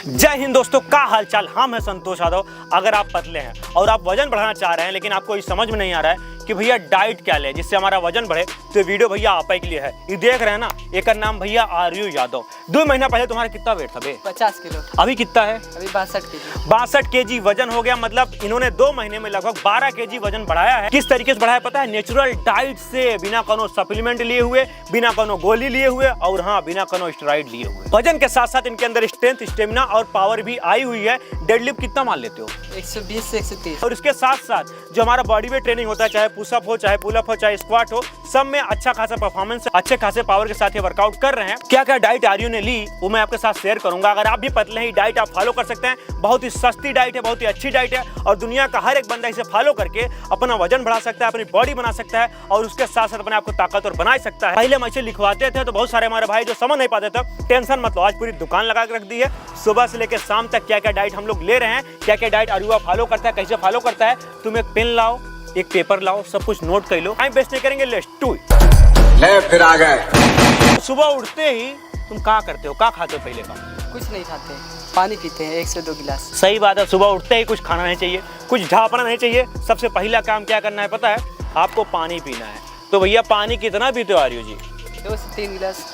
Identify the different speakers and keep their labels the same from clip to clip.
Speaker 1: जय हिंद दोस्तों, का हालचाल। हम है संतोष यादव। अगर आप पतले हैं और आप वजन बढ़ाना चाह रहे हैं लेकिन आपको ये समझ में नहीं आ रहा है कि भैया डाइट क्या ले जिससे हमारा वजन बढ़े, तो ये वीडियो भैया आप ही के लिए है। ये देख रहे हैं ना, एक नाम भैया आर्यू यादव। 2 महीना पहले तुम्हारा कितना वेट था बे?
Speaker 2: 50 किलो।
Speaker 1: अभी कितना है?
Speaker 2: अभी 62 केजी।
Speaker 1: 62 केजी वजन हो गया। मतलब इन्होंने 2 महीने में लगभग 12 केजी वजन बढ़ाया है। किस तरीके से बढ़ाया पता है? नेचुरल डाइट से, बिना कोनो सप्लीमेंट लिए हुए, बिना कोनो गोली लिए हुए और हाँ, बिना कोनो स्टेरॉइड लिए हुए। वजन के साथ साथ इनके अंदर स्ट्रेंथ, स्टेमिना और पावर भी आई हुई है। डेडलिफ्ट कितना मान लेते हो?
Speaker 2: 120 से 130।
Speaker 1: और इसके साथ साथ जो हमारा बॉडी वेट ट्रेनिंग होता है, चाहे पुशअप हो, चाहे पुलअप हो, चाहे स्क्वाट हो, सब में अच्छा खासा परफॉर्मेंस, अच्छे खासे पावर के साथ ये वर्कआउट कर रहे हैं। क्या क्या डाइट आर्यू ने ली वो मैं आपके साथ शेयर करूंगा। अगर आप भी पतले हैं, डाइट आप फॉलो कर सकते हैं। बहुत ही सस्ती डाइट है, बहुत ही अच्छी डाइट है और दुनिया का हर एक बंदा इसे फॉलो करके अपना वजन बढ़ा सकता है, अपनी बॉडी बना सकता है और उसके साथ साथ अपने आपको ताकतवर बना सकता है। पहले हम ऐसे लिखवाते थे तो बहुत सारे हमारे भाई जो समझ नहीं पाते थे, टेंशन मत लो, आज पूरी दुकान लगा के रख दी है। सुबह से लेकर शाम तक क्या क्या डाइट हम लोग ले रहे हैं, क्या क्या डाइट आर्यू फॉलो करता है, कैसे फॉलो करता है। तुम एक पेन लाओ, एक पेपर लाओ, सब कुछ नोट कर लो। टाइम वेस्ट नहीं करेंगे, लेट्स डू इट।
Speaker 3: ले फिर आ गए।
Speaker 1: सुबह उठते ही तुम क्या करते हो, क्या खाते हो? पहले का
Speaker 2: कुछ नहीं खाते, पानी पीते हैं 1 से 2 गिलास।
Speaker 1: सही बात है। सुबह उठते ही कुछ खाना नहीं चाहिए, कुछ ढापना नहीं चाहिए। सबसे पहला काम क्या करना है पता है? आपको पानी पीना है। तो भैया पानी कितना पीते हो आर्यू जी?
Speaker 2: 2 से 3 गिलास।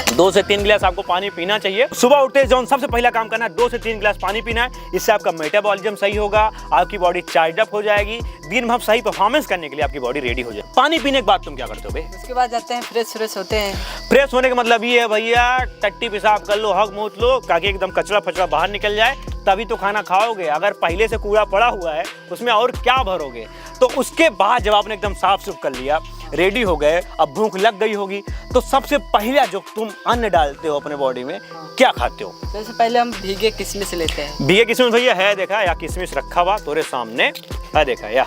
Speaker 1: 2 से 3 गिलास आपको पानी पीना चाहिए। सुबह उठते जो सबसे पहला काम करना है, 2 से 3 गिलास पानी पीना है। इससे आपका मेटाबॉलिज्म सही होगा, आपकी बॉडी चार्ज अप हो जाएगी, दिन भर सही परफॉर्मेंस करने के लिए आपकी बॉडी रेडी हो जाए। पानी पीने के बाद तुम क्या करते हो बे?
Speaker 2: उसके बाद जाते हैं फ्रेश होते हैं।
Speaker 1: फ्रेश होने का मतलब ये है भैया, टट्टी पेशाब कर लो, हग मूत लो, ताकि एकदम कचरा फचरा बाहर निकल जाए, तभी तो खाना खाओगे। अगर पहले से कूड़ा पड़ा हुआ है उसमें और क्या भरोगे? तो उसके बाद जब आपने एकदम साफ सुफ कर लिया, रेडी हो गए, अब भूख लग गई होगी, तो सबसे पहला जो तुम अन्न डालते हो अपने बॉडी में, क्या खाते हो?
Speaker 2: सबसे पहले हम भीगे किशमिश लेते हैं।
Speaker 1: भीगे किशमिश भैया है, देखा या किशमिश रखा हुआ तोरे सामने है, देखा या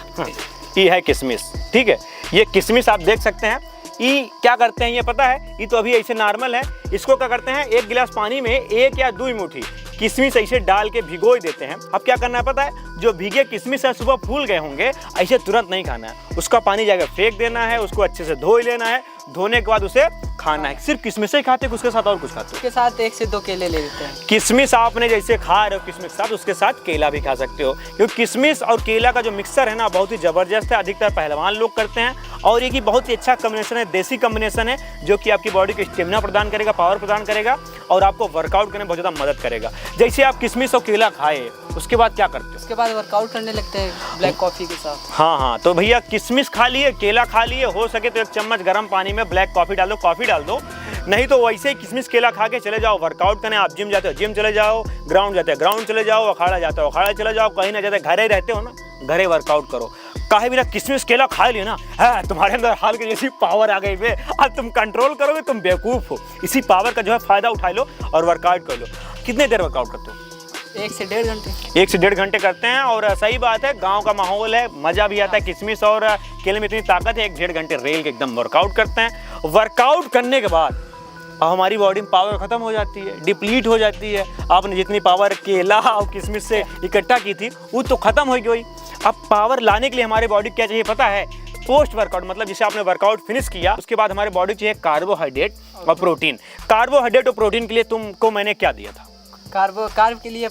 Speaker 1: ये है किशमिश। ठीक है, ये किशमिश आप देख सकते हैं। ये क्या करते हैं ये पता है? ये तो अभी ऐसे नॉर्मल है। इसको क्या करते हैं, 1 गिलास पानी में 1 या 2 मुट्ठी किशमिश ऐसे डाल के भिगो देते हैं। अब क्या करना है पता है? जो भीगे किशमिश है, सुबह फूल गए होंगे, ऐसे तुरंत नहीं खाना है। उसका पानी जाकर फेंक देना है, उसको अच्छे से धो लेना है। धोने के बाद उसे खाना है। सिर्फ किशमिश ही खाते हैं, उसके साथ और कुछ खाते हो?
Speaker 2: उसके साथ 1 से 2 केले ले लेते हैं।
Speaker 1: किशमिश आपने जैसे खा रहे हो किशमिश के साथ, उसके साथ केला भी खा सकते हो, क्योंकि किशमिश और केला का जो मिक्सर है ना, बहुत ही जबरदस्त है। अधिकतर पहलवान लोग करते हैं और ये की बहुत ही अच्छा कॉम्बिनेशन है, देसी कॉम्बिनेशन है, जो कि आपकी बॉडी को स्टेमिना प्रदान करेगा, पावर प्रदान करेगा और आपको वर्कआउट करने में बहुत ज़्यादा मदद करेगा। जैसे आप किशमिश और केला खाए, उसके बाद क्या करते हो?
Speaker 2: उसके बाद वर्कआउट करने लगते हैं ब्लैक कॉफ़ी के साथ।
Speaker 1: हाँ, तो भैया किशमिश खा लिए, केला खा लिए, हो सके तो 1 चम्मच गर्म पानी में ब्लैक कॉफ़ी डाल दो, कॉफ़ी डाल दो। नहीं तो वैसे ही किशमिश केला खा के चले जाओ वर्कआउट करने। आप जिम जाते हो, जिम चले जाओ, ग्राउंड जाते हो, ग्राउंड चले जाओ, अखाड़ा जाते हो, अखाड़ा चले जाओ, कहीं ना जाते, घरे रहते हो ना, घरे वर्कआउट करो। काहे बिना किशमिश केला खा लिया ना, है तुम्हारे अंदर हाल के जैसी पावर आ गई बे। अब तुम कंट्रोल करोगे, तुम बेवकूफ़ हो। इसी पावर का जो है फायदा उठा लो और वर्कआउट कर लो। कितने देर वर्कआउट करते हो?
Speaker 2: 1 से 1.5 घंटे।
Speaker 1: 1 से 1.5 घंटे करते हैं। और सही बात है, गांव का माहौल है, मज़ा भी आता है। किशमिश और केले में इतनी ताकत है, 1-1.5 घंटे रेल के एकदम वर्कआउट करते हैं। वर्कआउट करने के बाद अब हमारी बॉडी में पावर खत्म हो जाती है, डिप्लीट हो जाती है। आपने जितनी पावर केला और किशमिश से इकट्ठा की थी वो तो खत्म हो गई। अब पावर लाने के लिए हमारी बॉडी क्या चाहिए पता है? पोस्ट वर्कआउट, मतलब जैसे आपने वर्कआउट फिनिश किया उसके बाद हमारे बॉडी चाहिए कार्बोहाइड्रेट और प्रोटीन। कार्बोहाइड्रेट और प्रोटीन के लिए तुमको मैंने क्या दिया था?
Speaker 2: कार्ब के लिए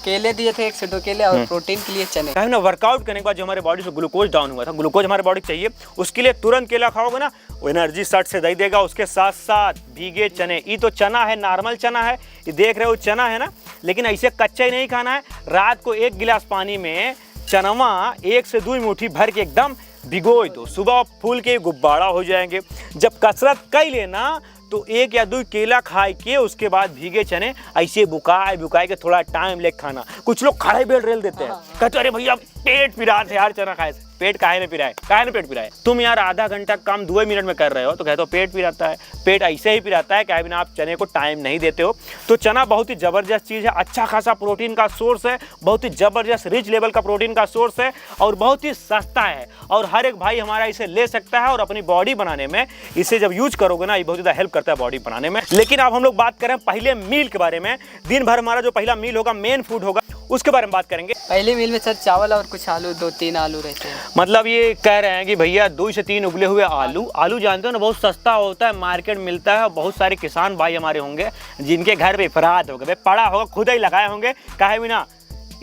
Speaker 2: केले दिए थे, 1 से 2 केले, और प्रोटीन के लिए चने।
Speaker 1: ना वर्कआउट करने के बाद जो हमारे बॉडी से ग्लूकोज डाउन हुआ था, ग्लूकोज हमारे बॉडी चाहिए, उसके लिए तुरंत केला खाओगे ना, वो एनर्जी सट से दे देगा। उसके साथ साथ भीगे चने, ये तो चना है, नॉर्मल चना है, ये देख रहे हो चना है ना, लेकिन ऐसे कच्चा ही नहीं खाना है। रात को 1 गिलास पानी में चनवा 1 से 2 मुट्ठी भर के एकदम भिगो दो, सुबह फूल के गुब्बारा हो जाएंगे। जब कसरत कर लेना तो 1 या 2 केला खाए के उसके बाद भीगे चने ऐसे बुकाए के थोड़ा टाइम लेके खाना। कुछ लोग खड़े बेल रेल देते हैं, कहते अरे भैया पेट पिरा थे यार चना खाए से। पेट काहे ने पिराए, काहे ने पेट पिराए? तुम यार आधा घंटा काम 2 मिनट में कर रहे हो तो कहते हो पेट पिराता है। पेट ऐसे ही पिराता है क्या बिना आप चने को टाइम नहीं देते हो। तो चना बहुत ही ज़बरदस्त चीज़ है, अच्छा खासा प्रोटीन का सोर्स है, बहुत ही ज़बरदस्त रिच लेवल का प्रोटीन का सोर्स है और बहुत ही सस्ता है और हर एक भाई हमारा इसे ले सकता है। और अपनी बॉडी बनाने में इसे जब यूज करोगे ना, ये बहुत ज़्यादा हेल्प करता है बॉडी बनाने में। लेकिन अब हम लोग बात करें पहले मील के बारे में। दिन भर हमारा जो पहला मील होगा, मेन फूड होगा, उसके बारे में बात करेंगे।
Speaker 2: पहले मील में सर चावल और कुछ आलू, 2-3 आलू रहते हैं।
Speaker 1: मतलब ये कह रहे हैं कि भैया 2 से 3 उबले हुए आलू। आलू जानते हो ना, बहुत सस्ता होता है, मार्केट मिलता है। बहुत सारे किसान भाई हमारे होंगे जिनके घर पे अफराद होगा, पड़ा होगा, खुद ही लगाए होंगे, काहे भी ना,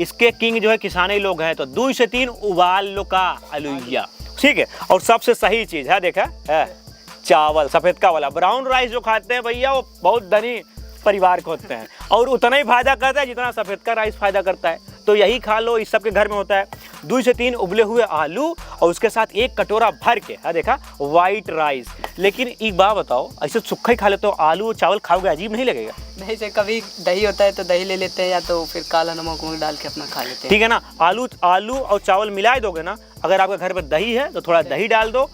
Speaker 1: इसके किंग जो है किसानी लोग हैं। तो 2 से 3 उबाल लो का आलूया, ठीक है। और सबसे सही चीज़ है, देखा है, चावल सफ़ेद का वाला। ब्राउन राइस जो खाते हैं भैया वो बहुत धनी परिवार के होते हैं और उतना ही फायदा करता है जितना सफ़ेद का राइस फायदा करता है। तो यही खा लो, इस सब के घर में होता है। 2 से 3 उबले हुए आलू और उसके साथ 1 कटोरा भर के, हाँ देखा, वाइट राइस। लेकिन एक बात बताओ, ऐसे सूखा ही खा लेते हो आलू और चावल, खाओगे अजीब नहीं लगेगा?
Speaker 2: नहीं सर, कभी दही होता है तो दही ले लेते हैं, या तो फिर काला नमक वमक डाल के अपना खा लेते हैं।
Speaker 1: ठीक है ना। आलू और चावल मिला दोगे ना, अगर आपके घर पर दही है तो थोड़ा दही डाल दो,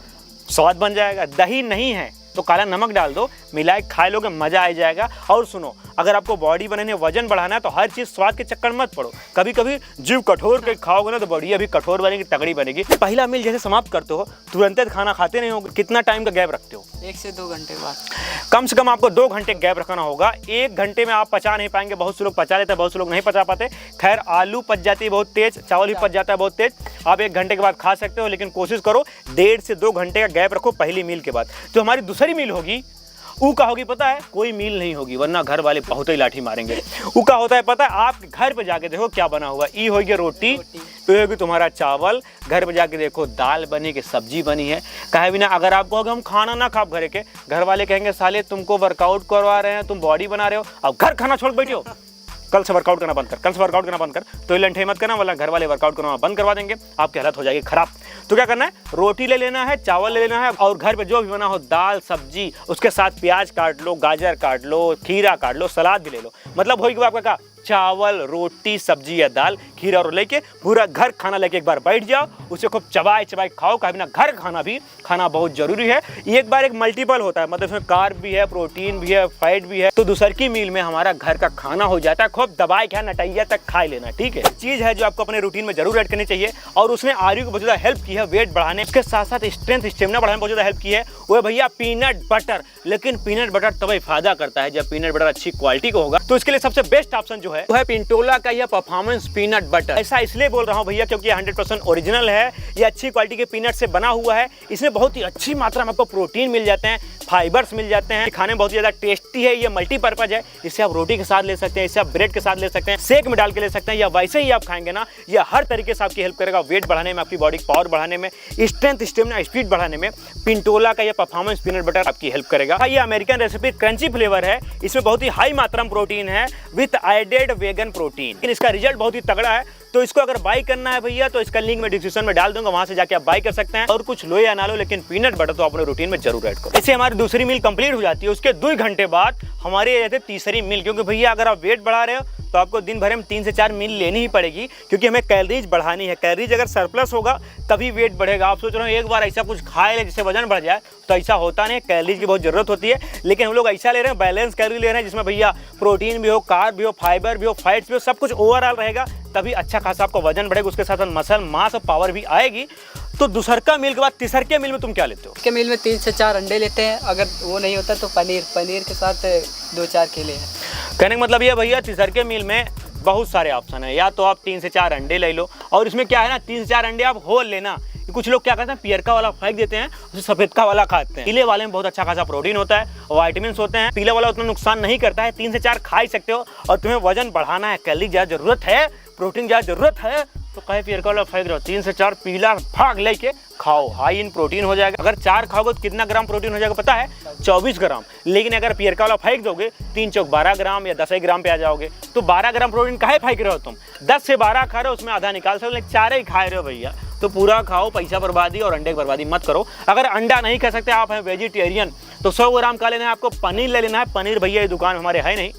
Speaker 1: स्वाद बन जाएगा। दही नहीं है तो काला नमक डाल दो, मिलाए खा लोगे, मज़ा आ जाएगा। और सुनो, अगर आपको बॉडी बनाने, वजन बढ़ाना है तो हर चीज़ स्वाद के चक्कर मत पड़ो। कभी कभी जीव कठोर के खाओगे ना तो बॉडी अभी कठोर बनेगी, तगड़ी बनेगी। पहला मील जैसे समाप्त करते हो तुरंत खाना खाते नहीं हो, कितना टाइम का गैप रखते हो?
Speaker 2: 1 से 2 घंटे बाद।
Speaker 1: कम से कम आपको 2 घंटे गैप रखना होगा। 1 घंटे में आप पचा नहीं पाएंगे। बहुत से लोग पचा लेते हैं, बहुत से लोग नहीं पचा पाते। खैर, आलू पच जाती है बहुत तेज, चावल भी पच जाता है बहुत तेज। आप 1 घंटे के बाद खा सकते हो, लेकिन कोशिश करो 1.5 से 2 घंटे का गैप रखो पहली मील के बाद। जो हमारी दूसरी मील होगी ऊ का होगी पता है, कोई मील नहीं होगी, वरना घर वाले बहुत ही लाठी मारेंगे। ऊ का होता है पता है, आप घर पे जाके देखो क्या बना हुआ। ई होगी रोटी, तो होगी तुम्हारा चावल। घर पे जाके देखो दाल बनी कि सब्जी बनी है। कहे भी ना, अगर आप कहोगे हम खाना ना खाओ घर के, घर वाले कहेंगे साले तुमको वर्कआउट करवा रहे हैं, तुम बॉडी बना रहे हो, अब घर खाना छोड़ बैठे हो। कल से वर्कआउट करना बंद कर, कल से वर्कआउट करना बंद कर। तो ये लंठे मत करना, वरना घर वाले वर्कआउट करना बंद करवा देंगे, आपकी हालत हो जाएगी खराब। तो क्या करना है, रोटी ले लेना है, चावल ले लेना है, और घर पे जो भी बना हो दाल सब्जी, उसके साथ प्याज काट लो, गाजर काट लो, खीरा काट लो, सलाद भी ले लो। मतलब होगी आपका क्या, चावल रोटी सब्जी या दाल खीरा और लेके पूरा घर खाना लेके एक बार बैठ जाओ, उसे खूब चबाए चबाए खाओ। कभी ना घर खाना भी खाना बहुत जरूरी है। एक बार एक मल्टीपल होता है, मतलब इसमें कार्ब भी है, प्रोटीन भी है, फैट भी है। तो दूसर की मील में हमारा घर का खाना हो जाता है। खूब दबाए क्या नटैया तक खा लेना, ठीक है। चीज़ है जो आपको अपने रूटीन में जरूर ऐड करनी चाहिए, और उसने आर्यू को बहुत ज़्यादा हेल्प की है वेट बढ़ाने, उसके साथ साथ स्ट्रेंथ स्टेमिना बढ़ाने में बहुत ज़्यादा हेल्प की है। वो है भैया पीनट बटर। लेकिन पीनट बटर तभी फायदा करता है जब पीनट बटर अच्छी क्वालिटी का होगा। तो इसके लिए सबसे बेस्ट ऑप्शन जो है वो है पिंटोला का यह परफॉर्मेंस पीनट बटर। ऐसा इसलिए बोल रहा हूँ भैया क्योंकि 100% ओरिजिनल है, ये अच्छी क्वालिटी के पीनट से बना हुआ है। इसमें बहुत ही अच्छी मात्रा में आपको प्रोटीन मिल जाते हैं, फाइबर्स मिल जाते हैं, खाने में बहुत ज़्यादा टेस्टी है। ये मल्टीपर्पज है, इसे आप रोटी के साथ ले सकते हैं, इसे आप ब्रेड के साथ ले सकते हैं, शेक में डाल के ले सकते हैं, या वैसे ही आप खाएंगे ना, यह हर तरीके से आपकी हेल्प करेगा वेट बढ़ाने में, आपकी बॉडी पावर बढ़ाने में, स्ट्रेंथ स्टेमिना स्पीड बढ़ाने में। पिंटोला का यह परफॉर्मेंस पीनट बटर आपकी हेल्प करेगा। ये अमेरिकन रेसिपी क्रंची फ्लेवर है, इसमें बहुत ही हाई मात्रा में प्रोटीन है विद एडेड वेगन प्रोटीन। लेकिन इसका रिजल्ट बहुत ही तगड़ा है। तो इसको अगर बाई करना है भैया तो इसका लिंक मैं डिस्क्रिप्शन में डाल दूंगा, वहां से जाके आप बाई कर सकते हैं। और कुछ लो या ना लो, लेकिन पीनट बटर तो अपने रूटीन में जरूर ऐड करो। इससे हमारी दूसरी मील कंप्लीट हो जाती है। उसके 2 घंटे बाद हमारी ये रहती है तीसरी मील, क्योंकि भैया अगर आप वेट बढ़ा रहे हो तो आपको दिन भर में 3 से 4 मील लेनी ही पड़ेगी, क्योंकि हमें कैलोरीज बढ़ानी है। कैलोरीज अगर सरप्लस होगा तभी वेट बढ़ेगा। आप सोच रहे हो एक बार ऐसा कुछ खाए ले जिससे वजन बढ़ जाए, तो ऐसा होता नहीं। कैलोरीज की बहुत जरूरत होती है, लेकिन हम लोग ऐसा ले रहे हैं, बैलेंस कैलोरी ले रहे हैं, जिसमें भैया प्रोटीन भी हो, कार्ब भी हो, फाइबर भी हो, फैट्स भी हो, सब कुछ ओवरऑल रहेगा, तभी अच्छा खासा आपको वजन बढ़ेगा। उसके साथ मसल मास और पावर भी आएगी। तो दूसरका मील के बाद तीसरके मील में तुम क्या लेते हो?
Speaker 2: के मील में 3 से 4 अंडे लेते हैं, अगर वो नहीं होता तो पनीर के साथ 2-4 केले हैं।
Speaker 1: कहने का मतलब ये भैया तीसरके मील में बहुत सारे ऑप्शन है। या तो आप 3 से 4 अंडे ले लो, और इसमें क्या है ना, 3 से 4 अंडे आप होल लेना। कुछ लोग क्या करते हैं, पियरका वाला फेंक देते हैं, उसे सफेद का वाला खाते हैं। पीले वाले में बहुत अच्छा खासा प्रोटीन होता है, विटामिन होते हैं। पीले वाला उतना नुकसान नहीं करता है। 3 से 4 खा ही सकते हो। और तुम्हें वजन बढ़ाना है, कैलोरी ज़्यादा जरूरत है, प्रोटीन ज़्यादा जरूरत है, तो कहे पियरका वाला फेंक रहे हो, 3 से 4 पीला भाग लेके खाओ, हाई इन प्रोटीन हो जाएगा। अगर 4 खाओगे तो कितना ग्राम प्रोटीन हो जाएगा पता है? 24 ग्राम। लेकिन अगर पियरका वाला फेंक दोगे 3 चौक 12 ग्राम या 10 ग्राम पे आ जाओगे। तो 12 ग्राम प्रोटीन काहे फेंक रहे हो तुम? 10 से 12 खा रहे हो, उसमें आधा निकाल सकते हो, लेकिन 4 ही खा रहे हो भैया। तो पूरा खाओ, पैसा बर्बादी और अंडे की बर्बादी मत करो। अगर अंडा नहीं खा सकते, आप हैं वेजिटेरियन, तो 100 ग्राम का लेना है आपको। पनीर ले लेना है। पनीर भैया ये दुकान हमारे है नहीं,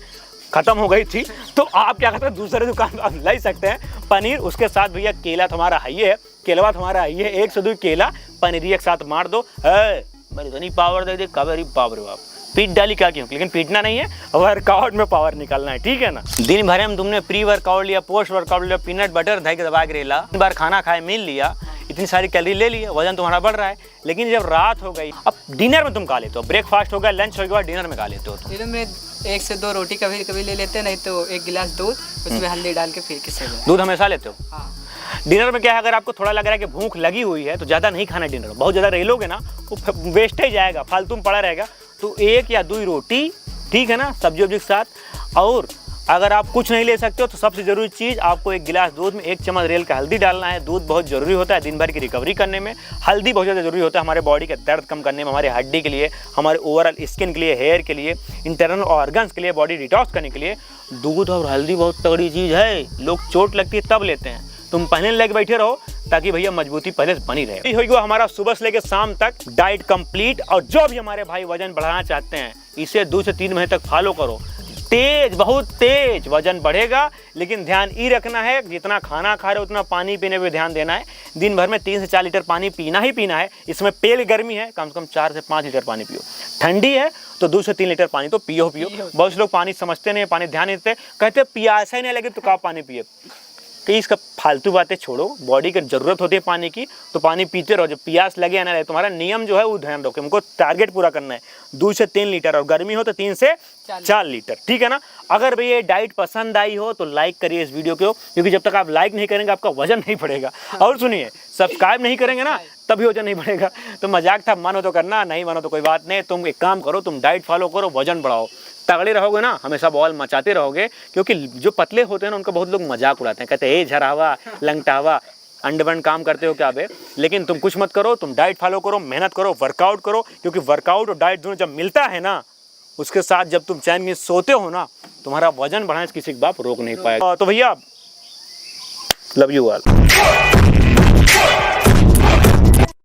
Speaker 1: खत्म हो गई थी, तो आप क्या करते हैं, दूसरे दुकान पर ले सकते हैं पनीर। उसके साथ भैया केला तुम्हारा है ही है, केलवा तुम्हारा है ही है। 1 से 2 केला पनीर एक साथ मार दो, मेरी इतनी पावर दे दे, कबरी बाप रे बाप। पीट डाली क्या क्यों, लेकिन पीटना नहीं है, वर्कआउट में पावर निकालना है, ठीक है ना। दिन भर में तुमने प्री वर्कआउट लिया, पोस्ट वर्कआउट लिया, पीनट बटर धै के दबा के रेला, 3 बार खाना खाए, मील लिया, इतनी सारी कैलोरी ले ली, वजन तुम्हारा बढ़ रहा है। लेकिन जब रात हो गई, अब डिनर में तुम खा लेते हो, ब्रेकफास्ट हो गया, लंच हो गया, डिनर में खा लेते हो।
Speaker 2: डिनर में 1 से 2 रोटी कभी कभी ले लेते हैं, नहीं तो 1 गिलास दूध उसमें हल्दी डाल के फिर के सो जाते
Speaker 1: दूध हमेशा लेते हो?
Speaker 2: हैं। हाँ
Speaker 1: डिनर में क्या है, अगर आपको थोड़ा लग रहा है कि भूख लगी हुई है तो ज़्यादा नहीं खाना डिनर। बहुत ज़्यादा रह लोगे ना वो वेस्ट ही जाएगा, फालतू में पड़ा रहेगा। तो 1 या 2 रोटी, ठीक है ना, सब्जी वब्जी के साथ। और अगर आप कुछ नहीं ले सकते हो तो सबसे ज़रूरी चीज़, आपको 1 गिलास दूध में 1 चम्मच रेल का हल्दी डालना है। दूध बहुत ज़रूरी होता है दिन भर की रिकवरी करने में। हल्दी बहुत ज़्यादा ज़रूरी होता है हमारे बॉडी का दर्द कम करने में, हमारे हड्डी के लिए, हमारे ओवरऑल स्किन के लिए, हेयर के लिए, इंटरनल ऑर्गन्स के लिए, बॉडी डिटॉक्स करने के लिए दूध और हल्दी बहुत तगड़ी चीज़ है। लोग चोट लगती है तब लेते हैं, तुम पहले लेके बैठे रहो ताकि भैया मजबूती पहले से बनी रहे। होगा हमारा सुबह से लेकर शाम तक डाइट कंप्लीट। और जो भी हमारे भाई वजन बढ़ाना चाहते हैं इसे 2 से 3 महीने तक फॉलो करो। तेज, बहुत तेज वजन बढ़ेगा, लेकिन ध्यान ये रखना है जितना खाना खा रहे हो उतना पानी पीने पे ध्यान देना है। दिन भर में 3 से 4 लीटर पानी पीना ही पीना है। इसमें पेल गर्मी है, कम से कम 4 से 5 लीटर पानी पियो। ठंडी है तो 2 से 3 लीटर पानी तो पियो। बहुत से लोग पानी समझते नहीं, पानी ध्यान नहीं देते, कहते प्यासा ही नहीं लगे तो कहाँ पानी पिए। तो इसका फालतू बातें छोड़ो, बॉडी की ज़रूरत होती है पानी की तो पानी पीते रहो। जब प्यास लगे या ना लगे, तुम्हारा नियम जो है वो ध्यान रखो, हमको टारगेट पूरा करना है 2 से 3 लीटर, और गर्मी हो तो 3 से 4 लीटर, ठीक है ना। अगर भैया ये डाइट पसंद आई हो तो लाइक करिए इस वीडियो को, क्योंकि जब तक आप लाइक नहीं करेंगे आपका वजन नहीं बढ़ेगा। और सुनिए, सब्सक्राइब नहीं करेंगे ना तभी वजन नहीं बढ़ेगा। तो मजाक था, मन हो तो करना, नहीं मानो तो कोई बात नहीं। तुम एक काम करो, तुम डाइट फॉलो करो, वजन बढ़ाओ, तगड़े रहोगे ना, हमेशा बॉल मचाते रहोगे। क्योंकि जो पतले होते हैं ना उनका बहुत लोग मजाक उड़ाते हैं, कहते हैं ए झरावा, लंगटावा, अंडबंड काम करते हो क्या बे। लेकिन तुम कुछ मत करो, तुम डाइट फॉलो करो, मेहनत करो, वर्कआउट करो। क्योंकि वर्कआउट और डाइट दोनों जब मिलता है ना, उसके साथ जब तुम चैन में सोते हो ना, तुम्हारा वजन बढ़ाने से किसी के बाप रोक नहीं पाएगा। तो भैया लव यू ऑल।